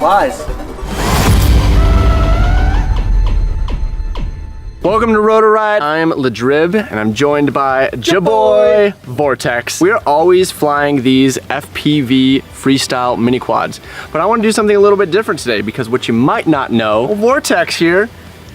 Flies. Welcome to Rotor Riot. I'm Drib, and I'm joined by Jaboy Vortex. We are always flying these FPV Freestyle mini quads, but I want to do something a little bit different today because what you might not know, Vortex here,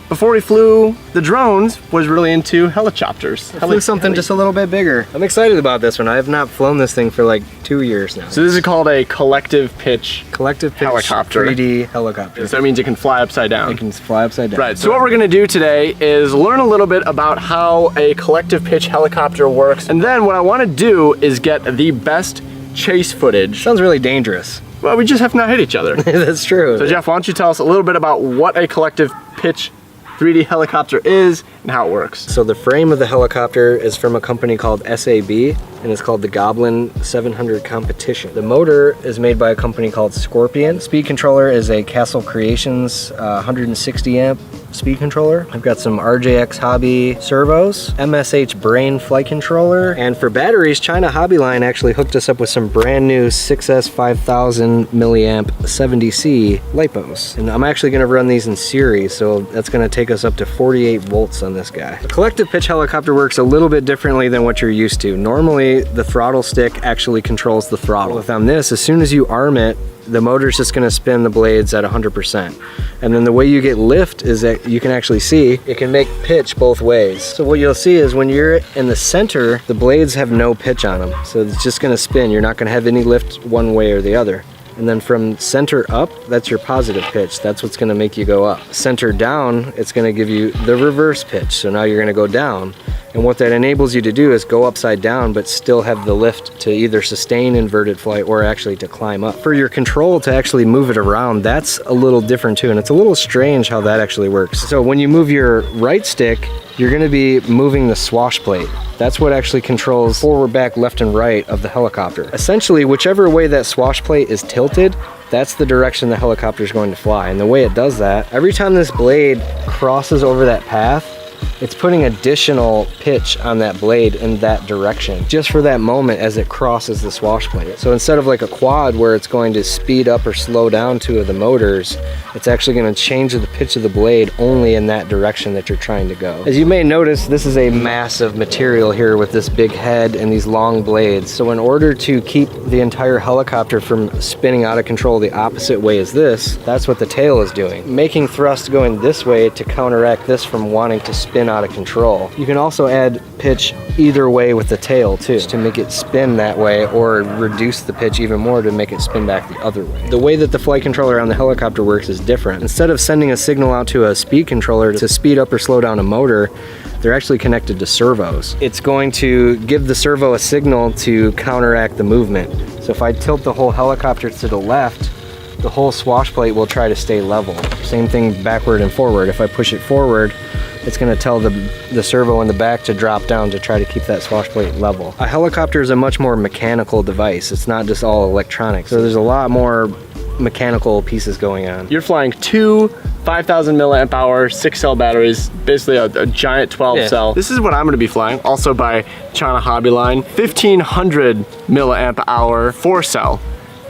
before we flew the drones, was really into helicopters. I flew something just a little bit bigger. I'm excited about this one. I have not flown this thing for like 2 years now. So this is called a collective pitch helicopter. 3D helicopter. So that means it can fly upside down. It can fly upside down. Right, so what we're gonna do today is learn a little bit about how a collective pitch helicopter works, and then what I wanna do is get the best chase footage. Sounds really dangerous. Well, we just have to not hit each other. That's true. So Jeff, why don't you tell us a little bit about what a collective pitch 3D helicopter is and how it works. So the frame of the helicopter is from a company called SAB, and it's called the Goblin 700 Competition. The motor is made by a company called Scorpion. Speed controller is a Castle Creations 160 amp speed controller. I've got some RJX Hobby servos, MSH Brain flight controller, and for batteries, China Hobbyline actually hooked us up with some brand new 6S 5000 milliamp 70C LiPos. And I'm actually gonna run these in series, so that's gonna take us up to 48 volts on this guy. The collective pitch helicopter works a little bit differently than what you're used to. Normally, the throttle stick actually controls the throttle. With on this, as soon as you arm it, the motor's just gonna spin the blades at 100%. And then the way you get lift is that you can actually see, it can make pitch both ways. So what you'll see is when you're in the center, the blades have no pitch on them. So it's just gonna spin. You're not gonna have any lift one way or the other. And then from center up, that's your positive pitch. That's what's gonna make you go up. Center down, it's gonna give you the reverse pitch. So now you're gonna go down. And what that enables you to do is go upside down, but still have the lift to either sustain inverted flight or actually to climb up. For your control to actually move it around, that's a little different too. And it's a little strange how that actually works. So when you move your right stick, you're gonna be moving the swash plate. That's what actually controls forward, back, left, and right of the helicopter. Essentially, whichever way that swash plate is tilted, that's the direction the helicopter is going to fly. And the way it does that, every time this blade crosses over that path, it's putting additional pitch on that blade in that direction, just for that moment as it crosses the swash plate. So instead of like a quad where it's going to speed up or slow down two of the motors, it's actually going to change the pitch of the blade only in that direction that you're trying to go. As you may notice, this is a massive material here with this big head and these long blades. So in order to keep the entire helicopter from spinning out of control the opposite way as this, that's what the tail is doing. Making thrust going this way to counteract this from wanting to spin out of control. You can also add pitch either way with the tail too, to make it spin that way, or reduce the pitch even more to make it spin back the other way. The way that the flight controller on the helicopter works is different. Instead of sending a signal out to a speed controller to speed up or slow down a motor, they're actually connected to servos. It's going to give the servo a signal to counteract the movement. So if I tilt the whole helicopter to the left, the whole swash plate will try to stay level. Same thing backward and forward. If I push it forward, it's going to tell the servo in the back to drop down to try to keep that swash plate level. A helicopter is a much more mechanical device. It's not just all electronic. So there's a lot more mechanical pieces going on. You're flying two 5,000 milliamp hour 6-cell batteries, basically a giant 12 cell. This is what I'm gonna be flying, also by China Hobbyline, 1,500 milliamp hour 4-cell.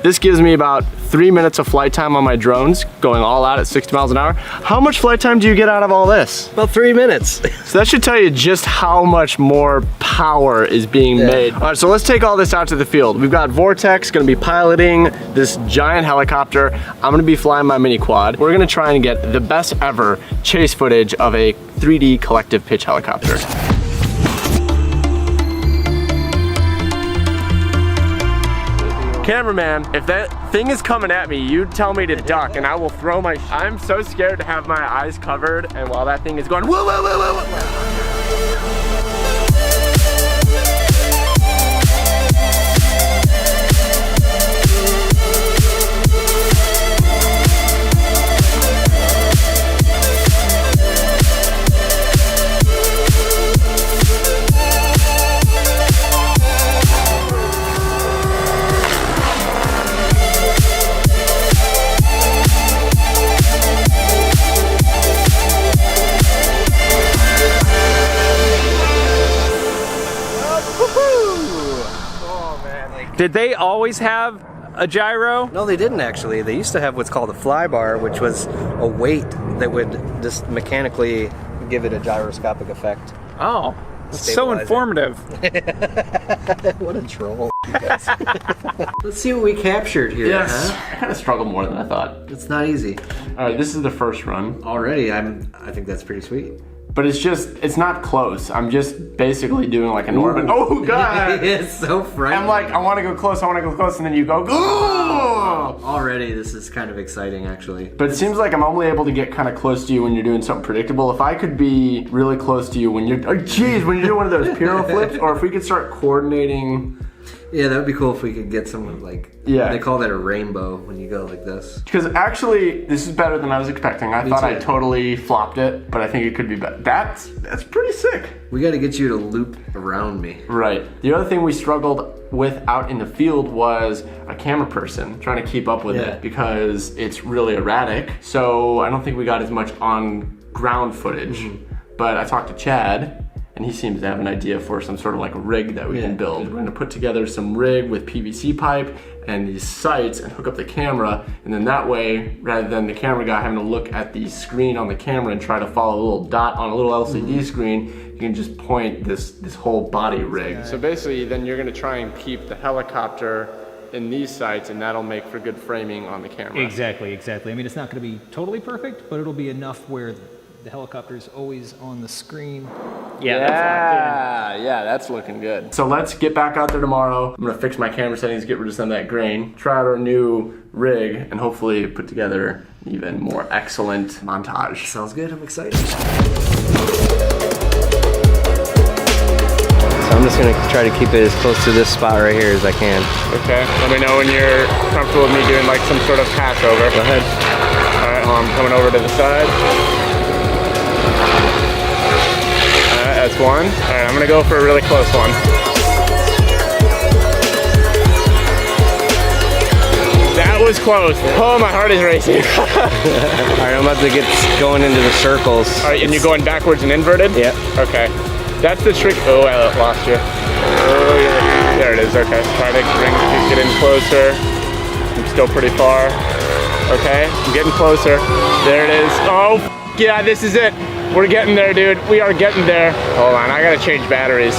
This gives me about 3 minutes of flight time on my drones, going all out at 60 miles an hour. How much flight time do you get out of all this? About 3 minutes. So that should tell you just how much more power is being made. All right, so let's take all this out to the field. We've got Vortex gonna be piloting this giant helicopter. I'm gonna be flying my mini quad. We're gonna try and get the best ever chase footage of a 3D collective pitch helicopter. Cameraman, if that thing is coming at me, you tell me to duck and I will throw my... I'm so scared to have my eyes covered, and while that thing is going whoa, whoa, whoa, whoa, whoa. Did they always have a gyro? No, they didn't actually. They used to have what's called a fly bar, which was a weight that would just mechanically give it a gyroscopic effect. Oh, that's so informative. What a troll. You guys. Let's see what we captured here. Yes, Huh? I kind of struggled more than I thought. It's not easy. All right, this is the first run. Already, I think that's pretty sweet. But it's not close. I'm just basically doing like an orbit. Oh God! It's so frightening. I'm like, I want to go close, and then you go, oh! Already, this is kind of exciting, actually. But it seems like I'm only able to get kind of close to you when you're doing something predictable. If I could be really close to you when you're, when you're doing one of those pyro flips, or if we could start coordinating. Yeah, that would be cool if we could get someone like, yeah. They call that a rainbow when you go like this. Because actually, this is better than I was expecting. I thought I totally flopped it, but I think it could be better. That's pretty sick. We got to get you to loop around me. Right. The other thing we struggled with out in the field was a camera person trying to keep up with it because it's really erratic. So I don't think we got as much on ground footage. But I talked to Chad, and he seems to have an idea for some sort of like rig that we can build. We're gonna put together some rig with PVC pipe and these sights and hook up the camera, and then that way, rather than the camera guy having to look at the screen on the camera and try to follow a little dot on a little LCD screen, you can just point this whole body rig. So basically, then you're gonna try and keep the helicopter in these sights, and that'll make for good framing on the camera. Exactly. I mean, it's not going to be totally perfect, but it'll be enough where the helicopter is always on the screen. Yeah, that's looking good. So let's get back out there tomorrow. I'm gonna fix my camera settings, get rid of some of that grain, try out our new rig, and hopefully put together an even more excellent montage. Sounds good, I'm excited. So I'm just gonna try to keep it as close to this spot right here as I can. Okay, let me know when you're comfortable with me doing like some sort of pass over. Go ahead. All right, well, I'm coming over to the side. That's one. All right, I'm gonna go for a really close one. That was close. Oh, my heart is racing. All right, I'm about to get going into the circles. All right, and you're going backwards and inverted? Yeah. Okay. That's the trick. Oh, I lost you. Oh, yeah. There it is. Okay. Try to get in closer. I'm still pretty far. Okay, I'm getting closer. There it is. Oh, yeah, this is it. We're getting there, dude. We are getting there. Hold on, I gotta change batteries.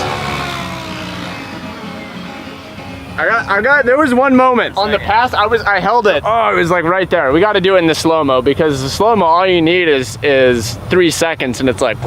There was one moment on the pass, I held it. Oh, it was like right there. We gotta do it in the slow-mo, because the slow-mo, all you need is 3 seconds, and it's like.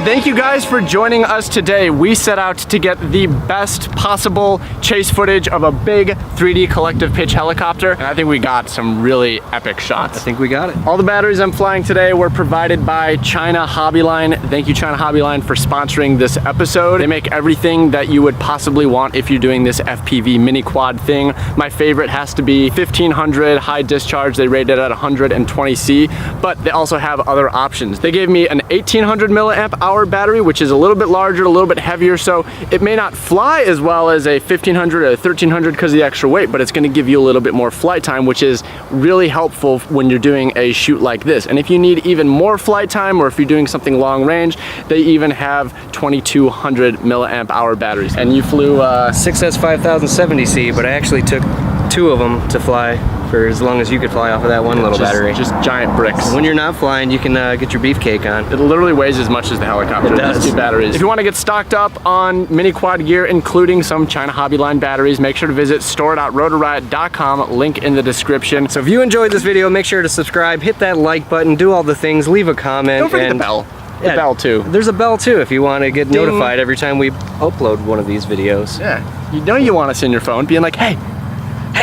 Thank you guys for joining us today. We set out to get the best possible chase footage of a big 3D collective pitch helicopter, and I think we got some really epic shots. I think we got it. All the batteries I'm flying today were provided by China Hobbyline. Thank you, China Hobbyline, for sponsoring this episode. They make everything that you would possibly want if you're doing this FPV mini quad thing. My favorite has to be 1500 high discharge. They rate it at 120C, but they also have other options. They gave me an 1800 milliamp milliamp hour battery, which is a little bit larger, a little bit heavier, so it may not fly as well as a 1500 or a 1300 because of the extra weight, but it's going to give you a little bit more flight time, which is really helpful when you're doing a shoot like this. And if you need even more flight time, or if you're doing something long range, they even have 2200 milliamp hour batteries. And you flew 6S 5070C, but I actually took 2 of them to fly for as long as you could fly off of that one little battery. Just giant bricks. When you're not flying, you can get your beefcake on. It literally weighs as much as the helicopter. It does. Just 2 batteries. If you want to get stocked up on mini quad gear, including some China Hobbyline batteries, make sure to visit store.rotorriot.com, link in the description. So if you enjoyed this video, make sure to subscribe, hit that like button, do all the things, leave a comment. Don't forget the bell. The bell too. There's a bell too if you want to get notified every time we upload one of these videos. Yeah. You know you want us in your phone being like, hey,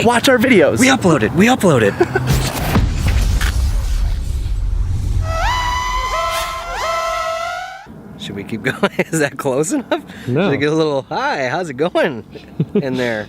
watch our videos. We uploaded. We uploaded. Should we keep going? Is that close enough? No. Should I get a little, hi, how's it going in there?